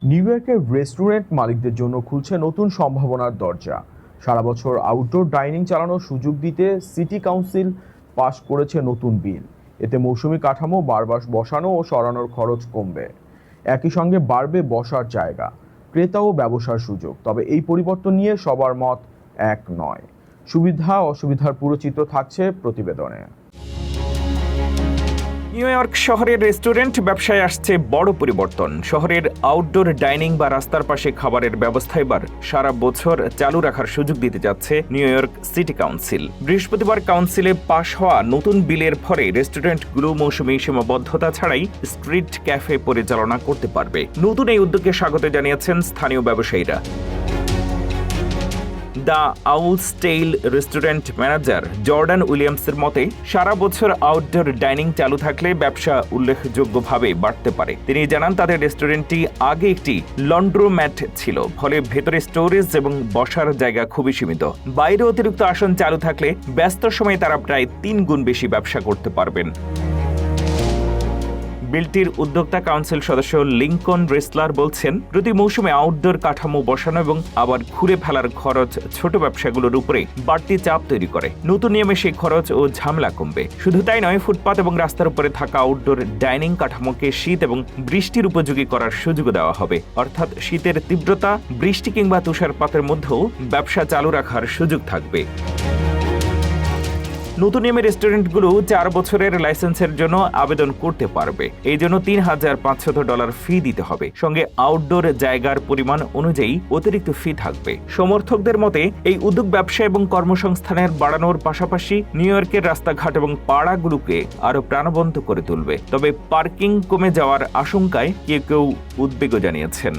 New ইয়র্কের restaurant মালিকদের জন্য খুলছে নতুন সম্ভাবনার দরজা। সারা বছর আউটডোর ডাইনিং চালানোর সুযোগ দিতে সিটি কাউন্সিল পাশ করেছে নতুন বিল। এতে মৌসুমি কাঠামো বারবার বসানো ও সরানোর খরচ কমবে। একই সঙ্গে বাড়বে বসার জায়গা, ক্রেতা ও ব্যবসার সুযোগ। তবে এই পরিবর্তন নিয়ে সবার মত এক নয়। সুবিধা অসুবিধার পুরো চিত্র থাকছে প্রতিবেদনে। নিউ ইয়র্ক শহরের রেস্টুরেন্ট ব্যবসায় আসছে বড় পরিবর্তন। শহরের আউটডোর ডাইনিং বা রাস্তার পাশে খাবারের ব্যবস্থা এবার সারা বছর চালু রাখার সুযোগ দিতে যাচ্ছে নিউ ইয়র্ক সিটি কাউন্সিল। বৃহস্পতিবার কাউন্সিলে পাশ হওয়া নতুন বিলের ফলে রেস্টুরেন্টগুলো মৌসুমী সীমাবদ্ধতা ছাড়াই স্ট্রিট ক্যাফে পরিচালনা করতে পারবে। নতুন এই উদ্যোগকে স্বাগত জানিয়েছেন স্থানীয় ব্যবসায়ীরা। The owl's tail restaurant manager Jordan উইলিয়ামসের মতে, সারা বছর আউটডোর ডাইনিং চালু থাকলে ব্যবসা উল্লেখযোগ্যভাবে বাড়তে পারে। তিনি জানান, তাদের রেস্টুরেন্টটি আগে একটি লন্ড্রোম্যাট ছিল, ফলে ভেতরে স্টোরেজ এবং বসার জায়গা খুবই সীমিত। বাইরে অতিরিক্ত আসন চালু থাকলে ব্যস্ত সময়ে তারা প্রায় 3 গুণ বেশি ব্যবসা করতে পারবেন। বিলটির উদ্যোক্তা কাউন্সিল সদস্য লিংকন রেসলার বলছেন, প্রতি মৌসুমে আউটডোর কাঠামো বসানো এবং আবার খুঁড়ে ফেলার খরচ ছোট ব্যবসাগুলোর উপরে বাড়তি চাপ তৈরি করে। নতুন নিয়মে সেই খরচ ও ঝামেলা কমবে। শুধু তাই নয়, ফুটপাত এবং রাস্তার উপরে থাকা আউটডোর ডাইনিং কাঠামোকে শীত এবং বৃষ্টির উপযোগী করার সুযোগ দেওয়া হবে। অর্থাৎ শীতের তীব্রতা, বৃষ্টি কিংবা তুষারপাতের মধ্যেও ব্যবসা চালু রাখার সুযোগ থাকবে। নতুন নিয়মে রেস্টুরেন্টগুলো 4 বছরের লাইসেন্সের জন্য আবেদন করতে পারবে। এই জন্য $3,500 ফি দিতে হবে। সঙ্গে আউটডোর জায়গার পরিমাণ অনুযায়ী অতিরিক্ত ফি থাকবে। সমর্থকদের মতে, এই উদ্যোগ ব্যবসা এবং কর্মসংস্থানের বাড়ানোর পাশাপাশি নিউ ইয়র্কের রাস্তাঘাট এবং পাড়াগুলোকে আরো প্রাণবন্ত করে তুলবে। তবে পার্কিং কমে যাওয়ার আশঙ্কায় কেউ কেউ উদ্বেগও জানিয়েছেন।